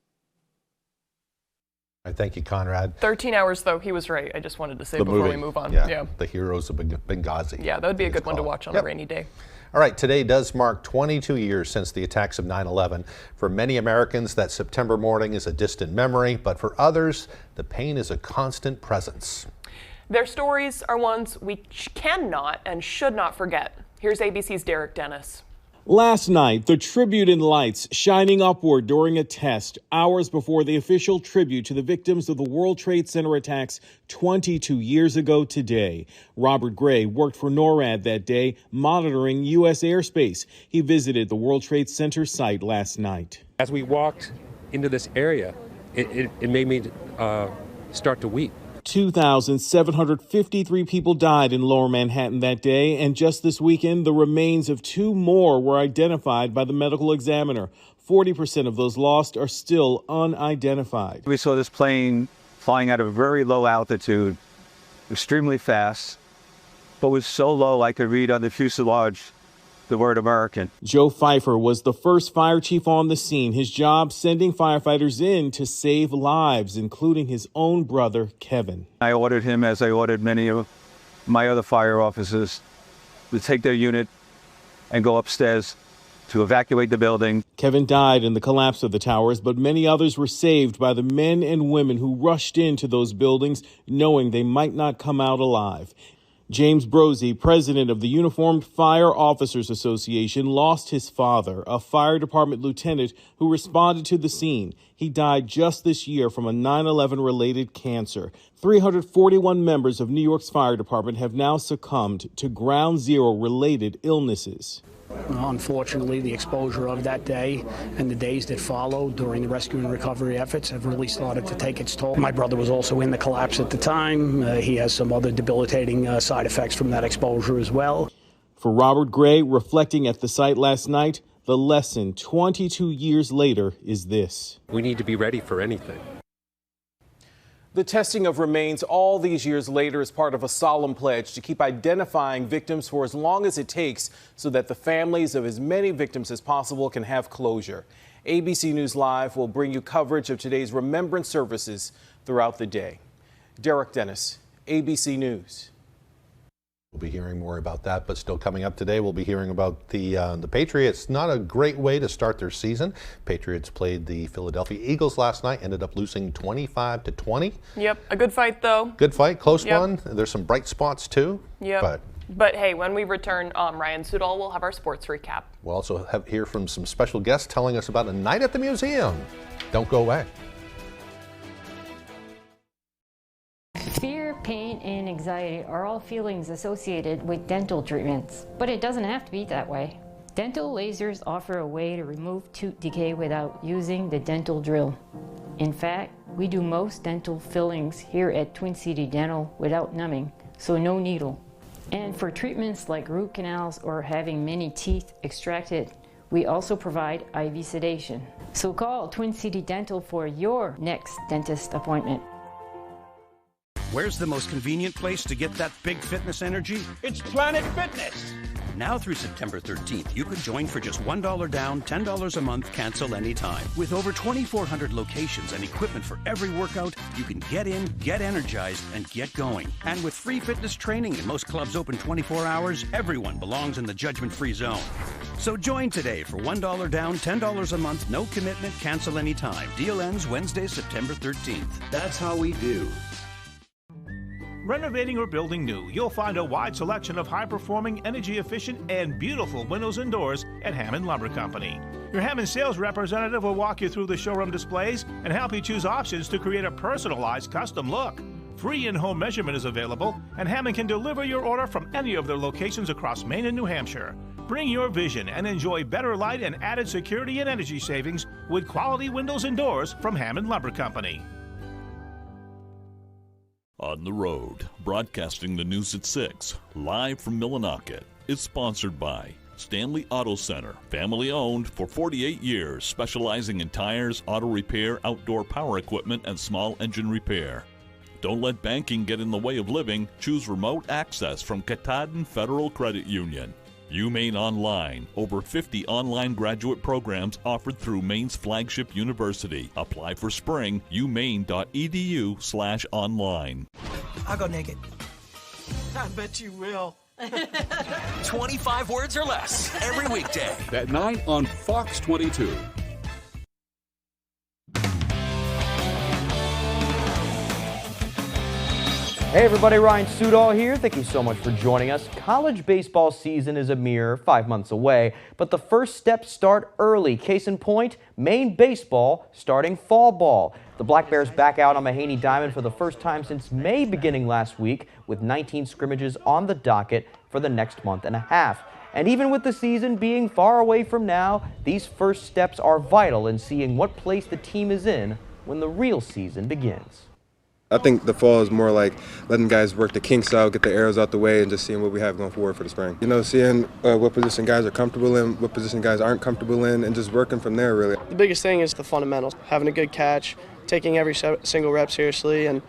I thank you, Conrad. 13 hours, though. He was right. I just wanted to say The before movie. we move on. Yeah, The Heroes of Benghazi. Yeah, that would be a good one to watch on a rainy day. All right, today does mark 22 years since the attacks of 9/11. For many Americans, that September morning is a distant memory, but for others, the pain is a constant presence. Their stories are ones we cannot and should not forget. Here's ABC's Derek Dennis. Last night, the tribute in lights shining upward during a test hours before the official tribute to the victims of the World Trade Center attacks 22 years ago today. Robert Gray worked for NORAD that day, monitoring U.S. airspace. He visited the World Trade Center site last night. As we walked into this area, it made me start to weep. 2,753 people died in Lower Manhattan that day, and just this weekend, the remains of 2 more were identified by the medical examiner. 40% of those lost are still unidentified. We saw this plane flying at a very low altitude, extremely fast, but was so low I could read on the fuselage the word American. Joe Pfeiffer was the first fire chief on the scene. His job sending firefighters in to save lives, including his own brother, Kevin. I ordered him, as I ordered many of my other fire officers, to take their unit and go upstairs to evacuate the building. Kevin died in the collapse of the towers, but many others were saved by the men and women who rushed into those buildings, knowing they might not come out alive. James Brosey, president of the Uniformed Fire Officers Association, lost his father, a fire department lieutenant who responded to the scene. He died just this year from a 9/11-related cancer. 341 members of New York's fire department have now succumbed to ground zero-related illnesses. Unfortunately, the exposure of that day and the days that followed during the rescue and recovery efforts have really started to take its toll. My brother was also in the collapse at the time. He has some other debilitating side effects from that exposure as well. For Robert Gray, reflecting at the site last night, the lesson 22 years later is this: We need to be ready for anything. The testing of remains all these years later is part of a solemn pledge to keep identifying victims for as long as it takes so that the families of as many victims as possible can have closure. ABC News Live will bring you coverage of today's remembrance services throughout the day. Derek Dennis, ABC News. We'll be hearing more about that, but still coming up today, we'll be hearing about the Patriots. Not a great way to start their season. Patriots played the Philadelphia Eagles last night, ended up losing 25-20. Yep, a good fight though. Good fight, close one. There's some bright spots too. Yep. But hey, when we return, Ryan Sudol will have our sports recap. We'll also hear from some special guests telling us about a night at the museum. Don't go away. Fear, pain, and anxiety are all feelings associated with dental treatments, but it doesn't have to be that way. Dental lasers offer a way to remove tooth decay without using the dental drill. In fact, we do most dental fillings here at Twin City Dental without numbing, so no needle. And for treatments like root canals or having many teeth extracted, we also provide IV sedation. So call Twin City Dental for your next dentist appointment. Where's the most convenient place to get that big fitness energy? It's Planet Fitness! Now through September 13th, you can join for just $1 down, $10 a month, cancel anytime. With over 2,400 locations and equipment for every workout, you can get in, get energized, and get going. And with free fitness training and most clubs open 24 hours, everyone belongs in the judgment-free zone. So join today for $1 down, $10 a month, no commitment, cancel anytime. Deal ends Wednesday, September 13th. That's how we do. Renovating or building new, you'll find a wide selection of high-performing, energy-efficient, and beautiful windows and doors at Hammond Lumber Company. Your Hammond sales representative will walk you through the showroom displays and help you choose options to create a personalized custom look. Free in-home measurement is available, and Hammond can deliver your order from any of their locations across Maine and New Hampshire. Bring your vision and enjoy better light and added security and energy savings with quality windows and doors from Hammond Lumber Company. On the Road, broadcasting the news at 6, live from Millinocket, is sponsored by Stanley Auto Center, family owned for 48 years, specializing in tires, auto repair, outdoor power equipment, and small engine repair. Don't let banking get in the way of living. Choose remote access from Katahdin Federal Credit Union. UMaine Online, over 50 online graduate programs offered through Maine's flagship university. Apply for spring, umaine.edu/online. I'll go naked. I bet you will. 25 words or less every weekday. At 9 on Fox 22. Hey everybody, Ryan Sudol here. Thank you so much for joining us. College baseball season is a mere 5 months away, but the first steps start early. Case in point, Maine baseball starting fall ball. The Black Bears back out on Mahaney Diamond for the first time since May beginning last week, with 19 scrimmages on the docket for the next month and a half. And even with the season being far away from now, these first steps are vital in seeing what place the team is in when the real season begins. I think the fall is more like letting guys work the kinks out, get the arrows out the way, and just seeing what we have going forward for the spring. You know, seeing what position guys are comfortable in, what position guys aren't comfortable in, and just working from there, really. The biggest thing is the fundamentals, having a good catch, taking every single rep seriously, and,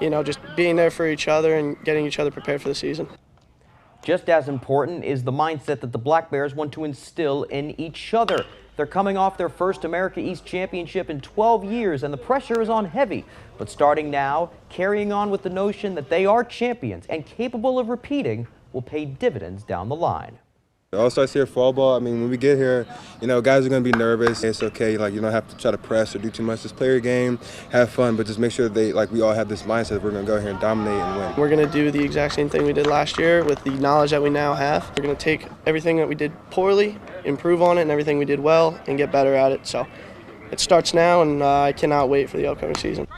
you know, just being there for each other and getting each other prepared for the season. Just as important is the mindset that the Black Bears want to instill in each other. They're coming off their first America East Championship in 12 years, and the pressure is on heavy. But starting now, carrying on with the notion that they are champions and capable of repeating will pay dividends down the line. All starts here, fall ball. I mean, when we get here, you know, guys are going to be nervous. It's okay. Like, you don't have to try to press or do too much. Just play your game, have fun, but just make sure that we all have this mindset that we're going to go here and dominate and win. We're going to do the exact same thing we did last year with the knowledge that we now have. We're going to take everything that we did poorly, improve on it, and everything we did well, and get better at it. So it starts now, and I cannot wait for the upcoming season.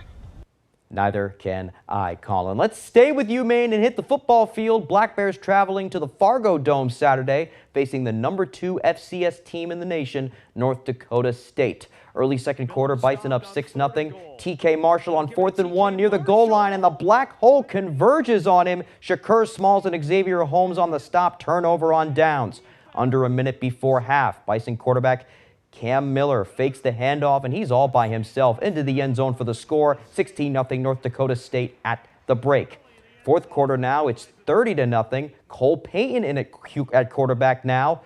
Neither can I, Colin. Let's stay with UMaine and hit the football field. Black Bears traveling to the Fargo Dome Saturday, facing the #2 FCS team in the nation, North Dakota State. Early second quarter, Bison up 6-0. TK Marshall on 4th and 1 near the goal line, and the black hole converges on him. Shakur Smalls and Xavier Holmes on the stop, turnover on downs. Under a minute before half, Bison quarterback Cam Miller fakes the handoff, and he's all by himself into the end zone for the score. 16-0 North Dakota State at the break. Fourth quarter now, it's 30-0. Cole Payton in at quarterback now.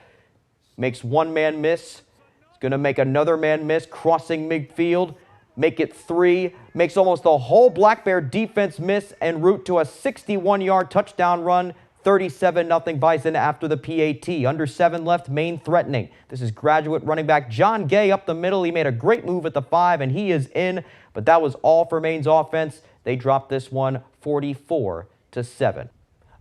Makes one man miss. He's going to make another man miss, crossing midfield. Make it 3. Makes almost the whole Black Bear defense miss en route to a 61-yard touchdown run. 37-0 Bison after the PAT. Under 7 left, Maine threatening. This is graduate running back John Gay up the middle. He made a great move at the 5, and he is in. But that was all for Maine's offense. They dropped this one 44-7.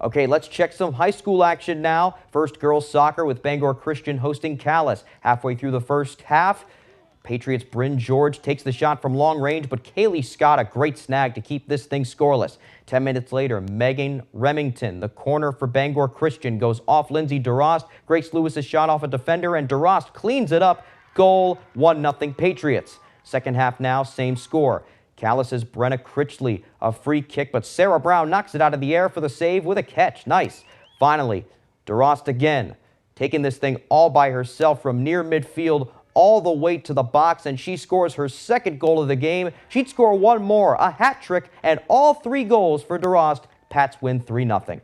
Okay, let's check some high school action now. First girls soccer with Bangor Christian hosting Calais. Halfway through the first half, Patriots' Bryn George takes the shot from long range, but Kaylee Scott a great snag to keep this thing scoreless. 10 minutes later, Megan Remington, the corner for Bangor Christian, goes off Lindsay DeRost. Grace Lewis is shot off a defender, and DeRost cleans it up. Goal, 1-0 Patriots. Second half now, same score. Calais' Brenna Critchley, a free kick, but Sarah Brown knocks it out of the air for the save with a catch. Nice. Finally, DeRost again, taking this thing all by herself from near midfield all the way to the box, and she scores her second goal of the game. She'd score one more, a hat trick, and all 3 goals for DeRost. Pats win 3-0.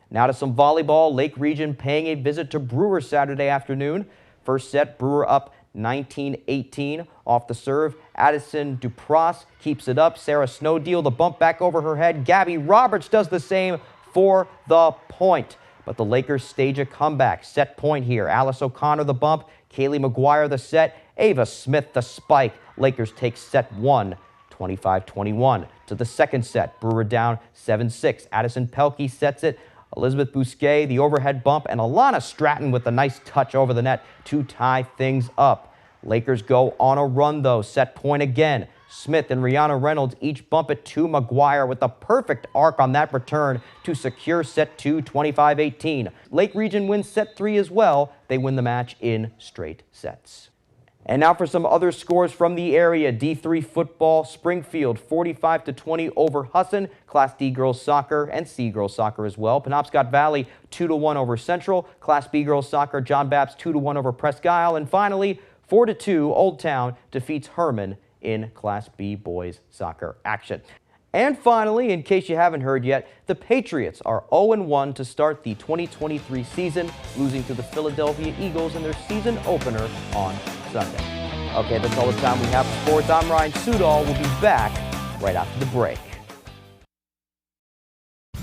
Now to some volleyball. Lake Region paying a visit to Brewer Saturday afternoon. First set, Brewer up 19-18. Off the serve, Addison Dupras keeps it up. Sarah Snowdeal, the bump back over her head. Gabby Roberts does the same for the point. But the Lakers stage a comeback. Set point here. Alice O'Connor the bump. Kaylee McGuire the set. Ava Smith the spike. Lakers take set 1, 25-21. To the second set. Brewer down 7-6. Addison Pelkey sets it. Elizabeth Bousquet, the overhead bump, and Alana Stratton with a nice touch over the net to tie things up. Lakers go on a run, though. Set point again. Smith and Rihanna Reynolds each bump it to McGuire with a perfect arc on that return to secure set 2, 25-18. Lake Region wins set 3 as well. They win the match in straight sets. And now for some other scores from the area. D3 football, Springfield 45-20 over Husson. Class D girls soccer and C girls soccer as well. Penobscot Valley 2-1 over Central. Class B girls soccer, John Babs 2-1 over Presque Isle. And finally, 4-2, Old Town defeats Herman in Class B boys soccer action. And finally, in case you haven't heard yet, the Patriots are 0-1 to start the 2023 season, losing to the Philadelphia Eagles in their season opener on Sunday. Okay, that's all the time we have for sports. I'm Ryan Sudol. We'll be back right after the break.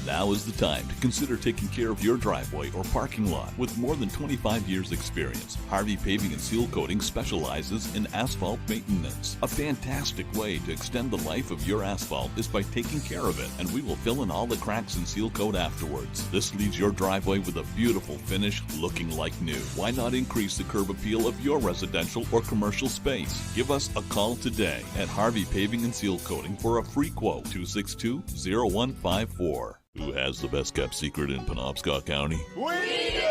Now is the time to consider taking care of your driveway or parking lot. With more than 25 years experience, Harvey Paving and Seal Coating specializes in asphalt maintenance. A fantastic way to extend the life of your asphalt is by taking care of it, and we will fill in all the cracks and seal coat afterwards. This leaves your driveway with a beautiful finish looking like new. Why not increase the curb appeal of your residential or commercial space? Give us a call today at Harvey Paving and Seal Coating for a free quote, 262-0154. Who has the best kept secret in Penobscot County? We do!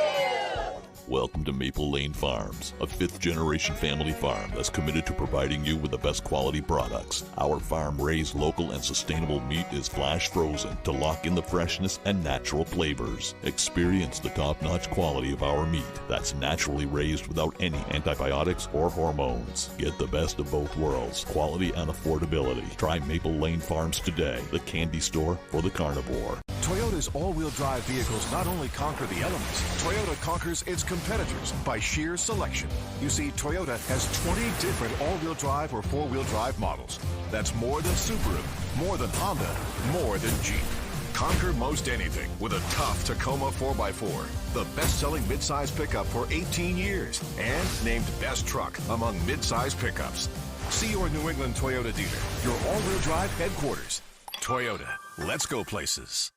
Welcome to Maple Lane Farms, a fifth-generation family farm that's committed to providing you with the best quality products. Our farm-raised local and sustainable meat is flash frozen to lock in the freshness and natural flavors. Experience the top-notch quality of our meat that's naturally raised without any antibiotics or hormones. Get the best of both worlds, quality and affordability. Try Maple Lane Farms today, the candy store for the carnivore. Toyota's all-wheel drive vehicles not only conquer the elements, Toyota conquers its competitors by sheer selection. You see, Toyota has 20 different all-wheel drive or four-wheel drive models. That's more than Subaru, more than Honda, more than Jeep. Conquer most anything with a tough Tacoma 4x4, the best-selling midsize pickup for 18 years, and named best truck among midsize pickups. See your New England Toyota dealer, your all-wheel drive headquarters. Toyota, let's go places.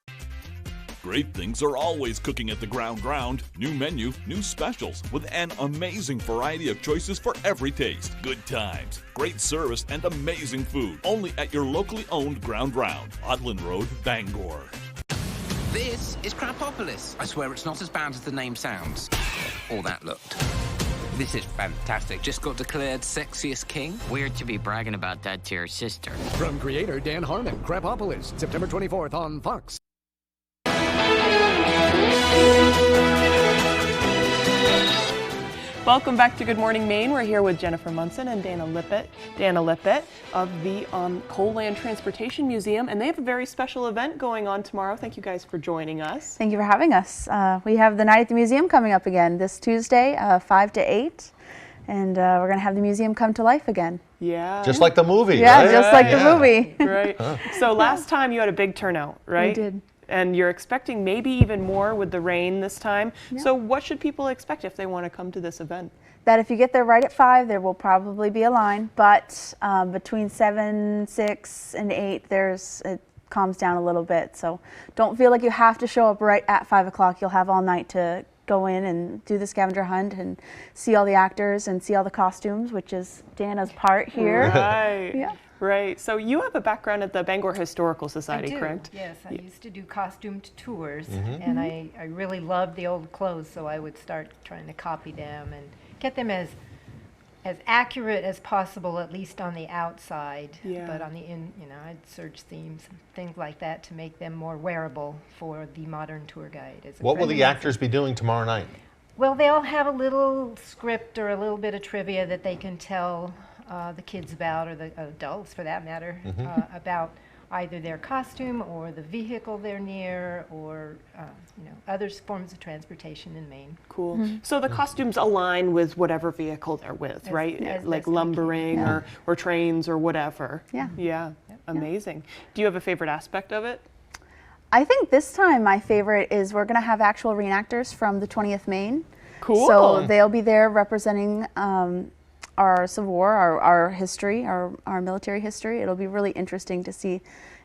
Great things are always cooking at the Ground. New menu, new specials, with an amazing variety of choices for every taste. Good times, great service, and amazing food. Only at your locally owned Ground, Odland Road, Bangor. This is Crapopolis. I swear it's not as bad as the name sounds. Or that looked. This is fantastic. Just got declared sexiest king. Weird to be bragging about that to your sister. From creator Dan Harmon, Crapopolis, September 24th on Fox. Welcome back to Good Morning Maine. We're here with Jennifer Munson and Dana Lippett of the Coal Land Transportation Museum, and they have a very special event going on tomorrow. Thank you guys for joining us. Thank you for having us. We have the Night at the Museum coming up again this Tuesday, 5 to 8, and we're going to have the museum come to life again. Yeah. Just like the movie, yeah, right? Just like the movie. Right. So last time you had a big turnout, right? We did. And you're expecting maybe even more with the rain this time. Yeah. So what should people expect if they want to come to this event? That if you get there right at 5, there will probably be a line, but between 7, 6, and 8, it calms down a little bit. So don't feel like you have to show up right at 5 o'clock. You'll have all night to go in and do the scavenger hunt and see all the actors and see all the costumes, which is Dana's part here. Right. Yeah. Right. So you have a background at the Bangor Historical Society, I do, correct? Yes. I used to do costumed tours, Mhm. and I really loved the old clothes, so I would start trying to copy them and get them as accurate as possible, at least on the outside. Yeah. But on the I'd search themes, things like that, to make them more wearable for the modern tour guide. What will the actors be doing tomorrow night? Well, they'll have a little script or a little bit of trivia that they can tell the kids about, or the adults for that matter, about either their costume or the vehicle they're near, or other forms of transportation in Maine. Cool. Mm-hmm. So the costumes align with whatever vehicle they're with, right? Like lumbering or trains or whatever. Yeah. Yeah. Amazing. Do you have a favorite aspect of it? I think this time my favorite is we're going to have actual reenactors from the 20th Maine. Cool. So they'll be there representing our Civil War, our history, our military history. It'll be really interesting to see,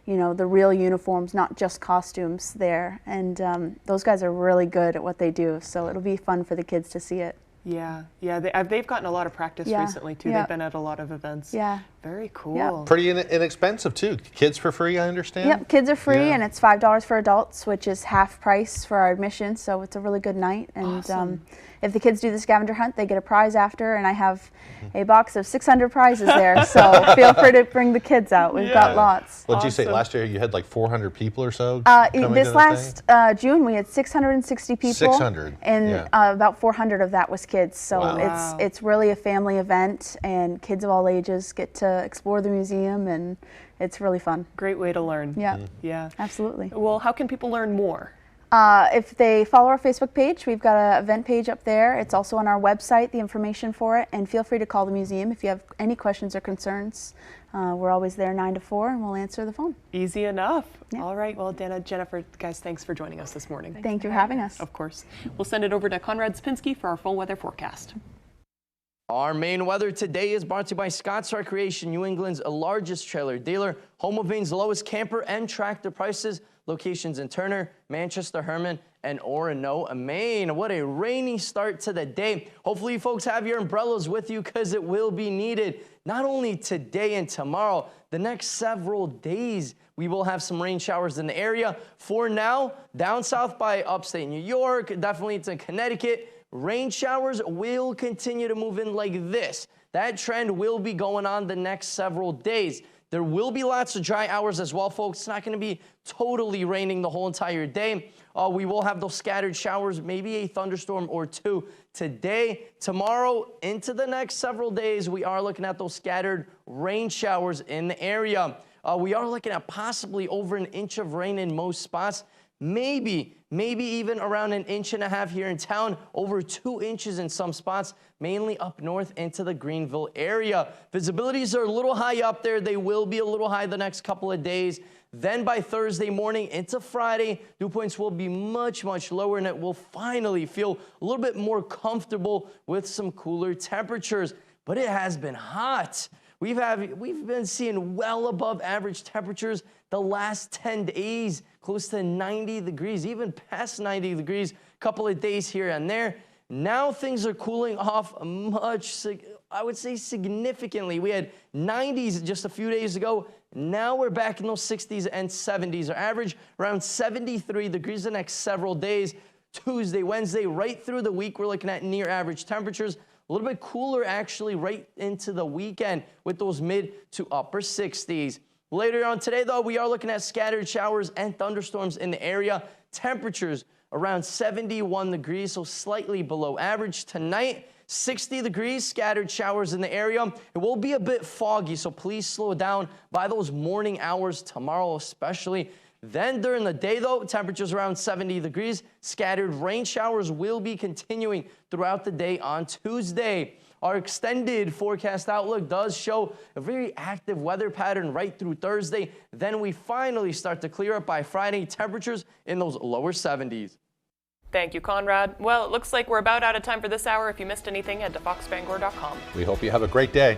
the real uniforms, not just costumes there. And those guys are really good at what they do, so it'll be fun for the kids to see it. Yeah, they've gotten a lot of practice recently too. They've been at a lot of events. Yeah. Very cool. Yeah. Pretty inexpensive too. Kids for free, I understand? Yep, kids are free, and it's $5 for adults, which is half price for our admission, so it's a really good night. And Awesome. if the kids do the scavenger hunt, they get a prize after, and I have a box of 600 prizes there, so feel free to bring the kids out. We've got lots. What did you say, last year you had like 400 people or so? This last June, we had 660 people. 600, and about 400 of that was kids, so it's really a family event, and kids of all ages get to explore the museum, and it's really fun. Great way to learn. Yeah. Yeah. Absolutely. Well, how can people learn more? If they follow our Facebook page, we've got an event page up there. It's also on our website, the information for it, and feel free to call the museum if you have any questions or concerns. We're always there 9 to 4, and we'll answer the phone. Easy enough. Yeah. All right. Well, Dana, Jennifer, guys, thanks for joining us this morning. Thank you for having us. Of course. We'll send it over to Conrad Spinski for our full weather forecast. Our main weather today is brought to you by Scott's Recreation, New England's largest trailer dealer, home of Maine's lowest camper and tractor prices. Locations in Turner, Manchester, Herman, and Orono, Maine. What a rainy start to the day. Hopefully you folks have your umbrellas with you because it will be needed. Not only today and tomorrow, the next several days we will have some rain showers in the area. For now, down south by upstate New York, definitely to Connecticut, rain showers will continue to move in like this. That trend will be going on the next several days. There will be lots of dry hours as well, folks. It's not going to be totally raining the whole entire day. We will have those scattered showers, maybe a thunderstorm or two today. Tomorrow, into the next several days, we are looking at those scattered rain showers in the area. We are looking at possibly over an inch of rain in most spots. Maybe even around 1.5 inches here in town, over 2 inches in some spots, mainly up north into the Greenville area. Visibilities are a little high up there. They will be a little high the next couple of days. Then by Thursday morning into Friday, dew points will be much lower, and it will finally feel a little bit more comfortable with some cooler temperatures. But it has been hot. We've been seeing well above average temperatures the last 10 days, close to 90 degrees, even past 90 degrees, a couple of days here and there. Now things are cooling off much, I would say significantly. We had 90s just a few days ago. Now we're back in those 60s and 70s. Our average around 73 degrees the next several days. Tuesday, Wednesday, right through the week, we're looking at near average temperatures. A little bit cooler actually right into the weekend with those mid to upper 60s. Later on today, though, we are looking at scattered showers and thunderstorms in the area. Temperatures around 71 degrees, so slightly below average. Tonight, 60 degrees, scattered showers in the area. It will be a bit foggy, so please slow down by those morning hours tomorrow especially. Then during the day, though, temperatures around 70 degrees. Scattered rain showers will be continuing throughout the day on Tuesday. Our extended forecast outlook does show a very active weather pattern right through Thursday. Then we finally start to clear up by Friday, temperatures in those lower 70s. Thank you, Conrad. Well, it looks like we're about out of time for this hour. If you missed anything, head to foxbangor.com. We hope you have a great day.